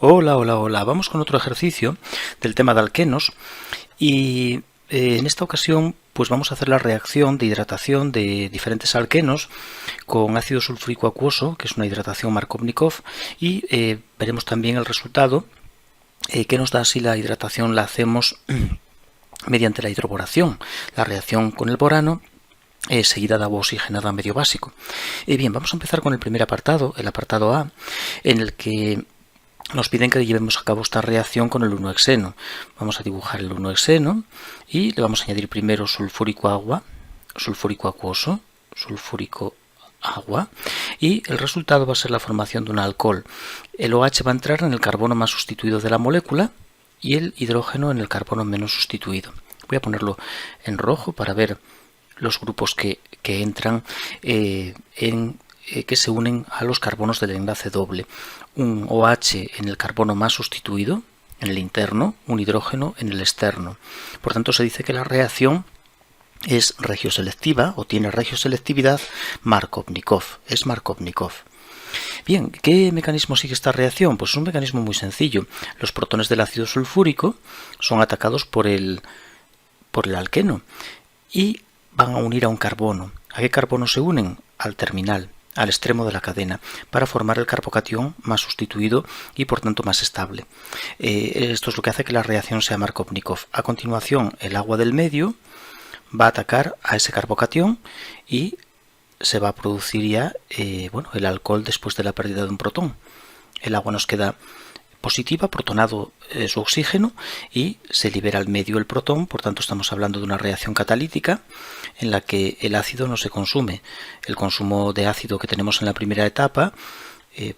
Hola, hola, hola. Vamos con otro ejercicio del tema de alquenos y en esta ocasión pues vamos a hacer la reacción de hidratación de diferentes alquenos con ácido sulfúrico acuoso, que es una hidratación Markovnikov, y veremos también el resultado que nos da si la hidratación la hacemos mediante la hidroboración, la reacción con el borano seguida de agua oxigenada medio básico. Bien, vamos a empezar con el primer apartado, el apartado A, en el que nos piden que llevemos a cabo esta reacción con el 1-hexeno. Vamos a dibujar el 1-hexeno y le vamos a añadir primero sulfúrico agua, sulfúrico acuoso, sulfúrico agua, y el resultado va a ser la formación de un alcohol. El OH va a entrar en el carbono más sustituido de la molécula y el hidrógeno en el carbono menos sustituido. Voy a ponerlo en rojo para ver los grupos que entran que se unen a los carbonos del enlace doble. Un OH en el carbono más sustituido, en el interno, un hidrógeno en el externo. Por tanto, se dice que la reacción es regioselectiva o tiene regioselectividad Markovnikov. Es Markovnikov. Bien, ¿qué mecanismo sigue esta reacción? Pues es un mecanismo muy sencillo. Los protones del ácido sulfúrico son atacados por el alqueno y van a unir a un carbono. ¿A qué carbono se unen? Al terminal, al extremo de la cadena, para formar el carbocatión más sustituido y por tanto más estable. Esto es lo que hace que la reacción sea Markovnikov. A continuación, el agua del medio va a atacar a ese carbocatión y se va a producir ya el alcohol después de la pérdida de un protón. El agua nos queda positiva, protonado su oxígeno, y se libera al medio el protón. Por tanto, estamos hablando de una reacción catalítica en la que el ácido no se consume. El consumo de ácido que tenemos en la primera etapa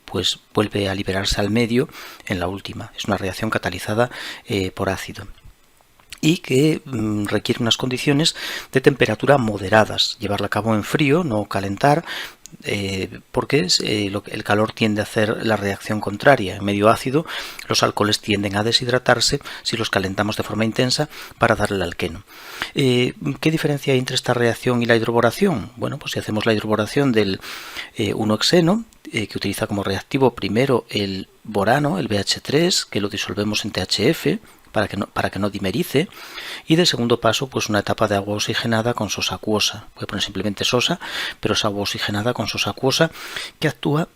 pues vuelve a liberarse al medio en la última. Es una reacción catalizada por ácido y que requiere unas condiciones de temperatura moderadas. Llevarla a cabo en frío, no calentar, porque el calor tiende a hacer la reacción contraria. En medio ácido los alcoholes tienden a deshidratarse si los calentamos de forma intensa para darle el alqueno. ¿Qué diferencia hay entre esta reacción y la hidroboración? Bueno, pues si hacemos la hidroboración del 1-hexeno, que utiliza como reactivo primero el borano, el BH3, que lo disolvemos en THF, para que no dimerice, y del segundo paso pues una etapa de agua oxigenada con sosa acuosa. Voy a poner simplemente sosa, pero es agua oxigenada con sosa acuosa que actúa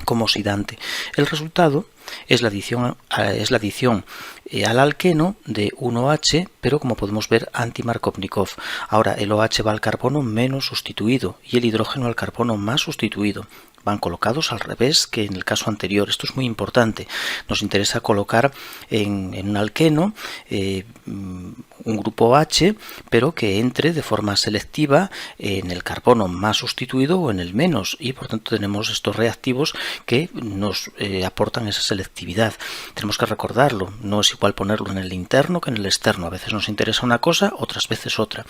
como oxidante. El resultado es la adición al alqueno de 1OH, pero como podemos ver anti-Markovnikov. Ahora el OH va al carbono menos sustituido y el hidrógeno al carbono más sustituido. Van colocados al revés que en el caso anterior. Esto es muy importante. Nos interesa colocar en un alqueno un grupo OH, pero que entre de forma selectiva en el carbono más sustituido o en el menos, y por tanto tenemos estos reactivos que nos aportan esa selectividad. Tenemos que recordarlo, no es igual ponerlo en el interno que en el externo. A veces nos interesa una cosa, otras veces otra.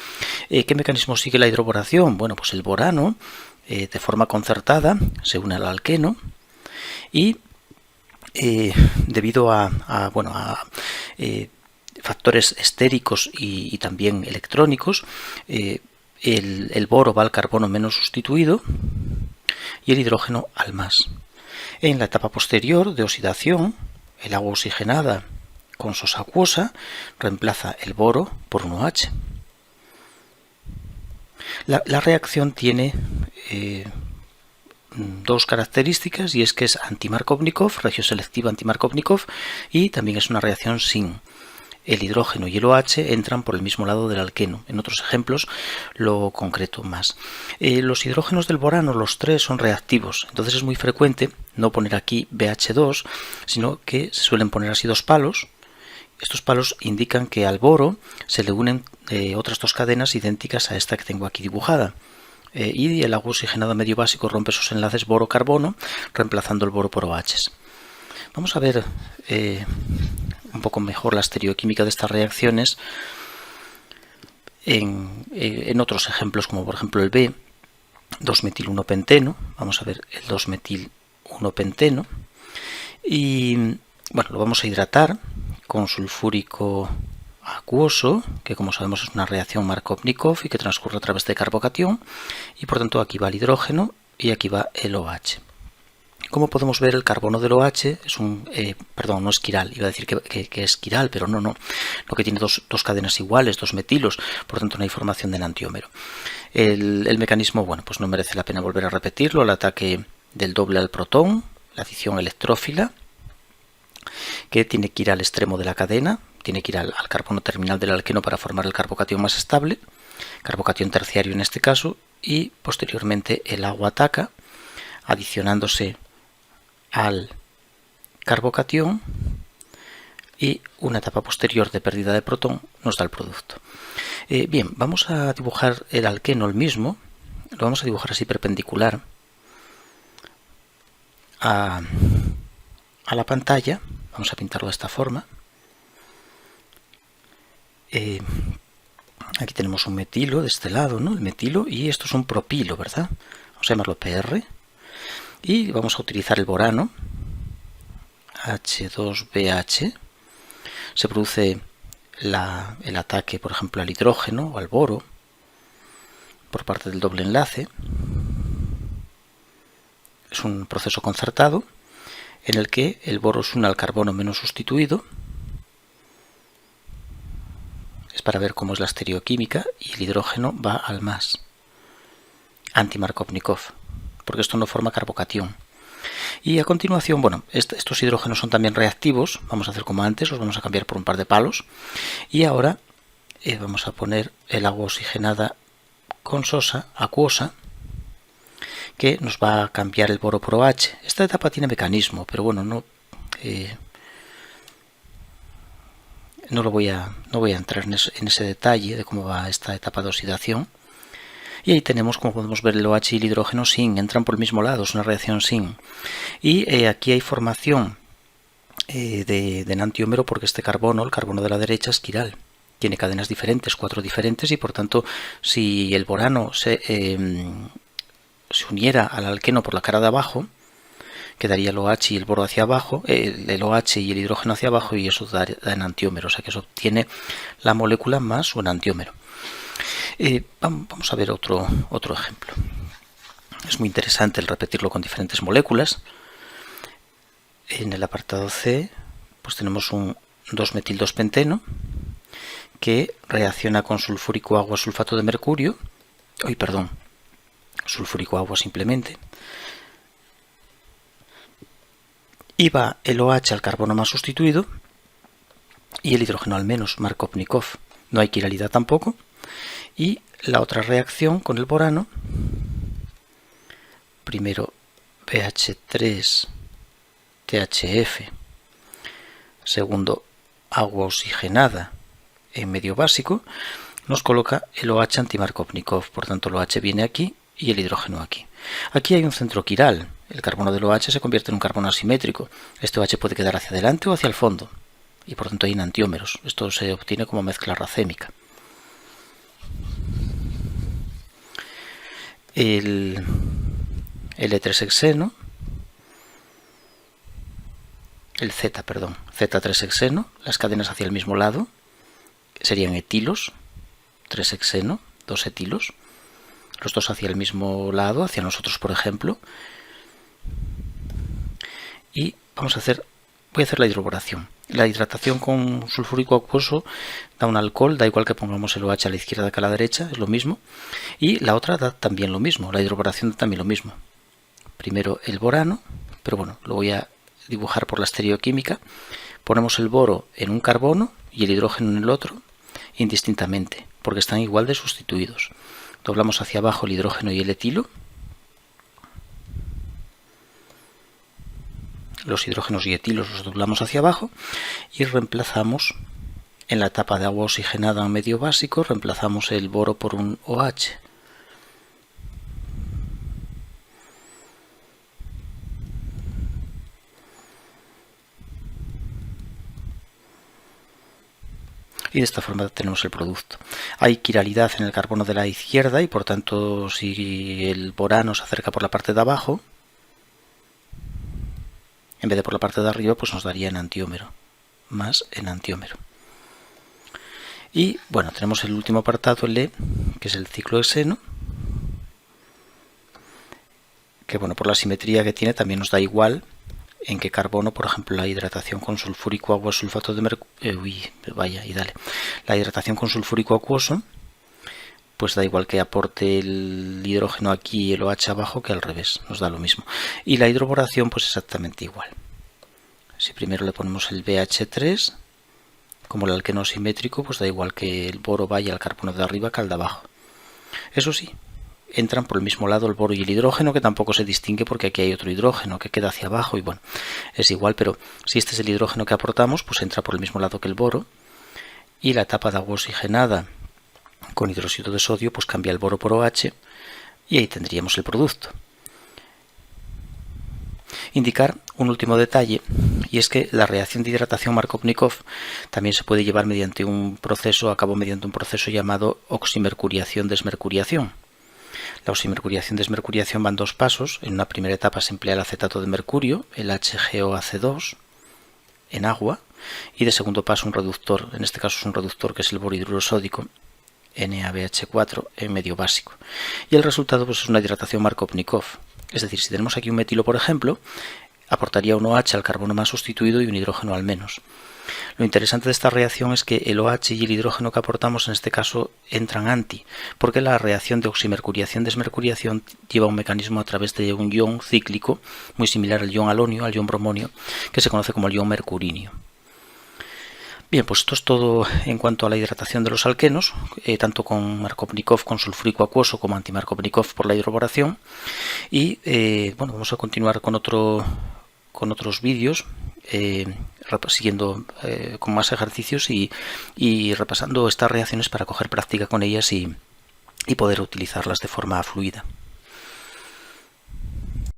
¿Qué mecanismo sigue la hidroboración? Bueno, pues el borano de forma concertada se une al alqueno y debido a factores estéricos y también electrónicos, el boro va al carbono menos sustituido y el hidrógeno al más. En la etapa posterior de oxidación, el agua oxigenada con sosa acuosa reemplaza el boro por un OH. La reacción tiene dos características, y es que es anti-Markovnikov, regioselectiva anti-Markovnikov, y también es una reacción sin. El hidrógeno y el OH entran por el mismo lado del alqueno. En otros ejemplos lo concreto más. Los hidrógenos del borano, los tres, son reactivos. Entonces es muy frecuente no poner aquí BH2, sino que se suelen poner así dos palos. Estos palos indican que al boro se le unen otras dos cadenas idénticas a esta que tengo aquí dibujada. Y el agua oxigenada medio básico rompe esos enlaces boro-carbono, reemplazando el boro por OH. Vamos a ver un poco mejor la estereoquímica de estas reacciones en otros ejemplos, como por ejemplo el B, 2-metil-1-penteno. Vamos a ver el 2-metil-1-penteno. Y bueno, lo vamos a hidratar con sulfúrico acuoso, que como sabemos es una reacción Markovnikov y que transcurre a través de carbocatión, y por tanto aquí va el hidrógeno y aquí va el OH. Como podemos ver, el carbono del OH es un, perdón, no es quiral, iba a decir que es quiral, pero no, lo que tiene dos cadenas iguales, dos metilos, por tanto no hay formación de enantiómero. El mecanismo, bueno, pues no merece la pena volver a repetirlo, el ataque del doble al protón, la adición electrófila, que tiene que ir al extremo de la cadena, tiene que ir al carbono terminal del alqueno para formar el carbocatión más estable, carbocatión terciario en este caso, y posteriormente el agua ataca, adicionándose al carbocatión, y una etapa posterior de pérdida de protón nos da el producto. Bien, vamos a dibujar el alqueno el mismo, lo vamos a dibujar así perpendicular a la pantalla, vamos a pintarlo de esta forma. Aquí tenemos un metilo de este lado, ¿no? El metilo, y esto es un propilo, ¿verdad? Vamos a llamarlo PR. Y vamos a utilizar el borano, H2BH. Se produce el ataque, por ejemplo, al hidrógeno o al boro por parte del doble enlace. Es un proceso concertado en el que el boro se une al carbono menos sustituido. Es para ver cómo es la estereoquímica, y el hidrógeno va al más, anti-Markovnikov, porque esto no forma carbocatión. Y a continuación, bueno, estos hidrógenos son también reactivos, vamos a hacer como antes, los vamos a cambiar por un par de palos, y ahora vamos a poner el agua oxigenada con sosa, acuosa, que nos va a cambiar el boro por OH. Esta etapa tiene mecanismo, pero bueno, no voy a entrar en ese detalle de cómo va esta etapa de oxidación. Y ahí tenemos, como podemos ver, el OH y el hidrógeno sin, entran por el mismo lado, es una reacción sin. Y aquí hay formación de enantiómero porque este carbono, el carbono de la derecha, es quiral. Tiene cadenas diferentes, 4 diferentes, y por tanto, si el borano se uniera al alqueno por la cara de abajo, quedaría el OH y el boro hacia abajo, el OH y el hidrógeno hacia abajo, y eso da enantiómero, o sea que eso obtiene la molécula más su enantiómero. Vamos a ver otro ejemplo. Es muy interesante el repetirlo con diferentes moléculas. En el apartado C, pues tenemos un 2-metil-2-penteno que reacciona con sulfúrico agua sulfato de mercurio, sulfúrico agua simplemente, y va el OH al carbono más sustituido y el hidrógeno al menos, Markovnikov. No hay quiralidad tampoco. Y la otra reacción con el borano, primero BH3 THF, segundo agua oxigenada en medio básico, nos coloca el OH anti-Markovnikov, por tanto el OH viene aquí y el hidrógeno aquí. Aquí hay un centro quiral, el carbono del OH se convierte en un carbono asimétrico, este OH puede quedar hacia adelante o hacia el fondo, y por tanto hay enantiómeros, esto se obtiene como mezcla racémica. El E3-hexeno, el Z3-hexeno, las cadenas hacia el mismo lado, serían etilos, 3-hexeno, 2 etilos, los dos hacia el mismo lado, hacia nosotros por ejemplo, y voy a hacer la hidroboración. La hidratación con sulfúrico acuoso da un alcohol, da igual que pongamos el OH a la izquierda que a la derecha, es lo mismo. Y la otra da también lo mismo, la hidroboración da también lo mismo. Primero el borano, pero bueno, lo voy a dibujar por la estereoquímica. Ponemos el boro en un carbono y el hidrógeno en el otro, indistintamente, porque están igual de sustituidos. Doblamos hacia abajo el hidrógeno y el etilo. Los hidrógenos y etilos los doblamos hacia abajo y reemplazamos en la etapa de agua oxigenada a medio básico, reemplazamos el boro por un OH. Y de esta forma tenemos el producto. Hay quiralidad en el carbono de la izquierda y por tanto si el borano se acerca por la parte de abajo, en vez de por la parte de arriba, pues nos daría enantiómero, más enantiómero. Y bueno, tenemos el último apartado, el E, que es el ciclohexeno, que bueno, por la simetría que tiene también nos da igual en qué carbono, por ejemplo, la hidratación con sulfúrico agua sulfato de mercurio, la hidratación con sulfúrico acuoso, pues da igual que aporte el hidrógeno aquí y el OH abajo que al revés, nos da lo mismo. Y la hidroboración pues exactamente igual. Si primero le ponemos el BH3, como el alqueno simétrico, pues da igual que el boro vaya al carbono de arriba que al de abajo. Eso sí, entran por el mismo lado el boro y el hidrógeno, que tampoco se distingue porque aquí hay otro hidrógeno que queda hacia abajo y bueno, es igual, pero si este es el hidrógeno que aportamos, pues entra por el mismo lado que el boro, y la etapa de agua oxigenada con hidróxido de sodio pues cambia el boro por OH y ahí tendríamos el producto. Indicar un último detalle, y es que la reacción de hidratación Markovnikov también se puede llevar mediante un proceso, a cabo mediante un proceso llamado oximercuriación-desmercuriación. La oximercuriación-desmercuriación va en dos pasos. En una primera etapa se emplea el acetato de mercurio, el HgOAc2, en agua, y de segundo paso un reductor, en este caso es un reductor que es el borhidruro sódico, NaBH4, en medio básico. Y el resultado pues es una hidratación Markovnikov. Es decir, si tenemos aquí un metilo, por ejemplo, aportaría un OH al carbono más sustituido y un hidrógeno al menos. Lo interesante de esta reacción es que el OH y el hidrógeno que aportamos en este caso entran anti, porque la reacción de oximercuriación-desmercuriación lleva un mecanismo a través de un ion cíclico muy similar al ion halonio, al ion bromonio, que se conoce como el ion mercurinio. Bien, pues esto es todo en cuanto a la hidratación de los alquenos, tanto con Markovnikov con sulfúrico acuoso como anti-Markovnikov por la hidroboración. Y bueno, vamos a continuar con otros vídeos, siguiendo con más ejercicios y repasando estas reacciones para coger práctica con ellas y poder utilizarlas de forma fluida.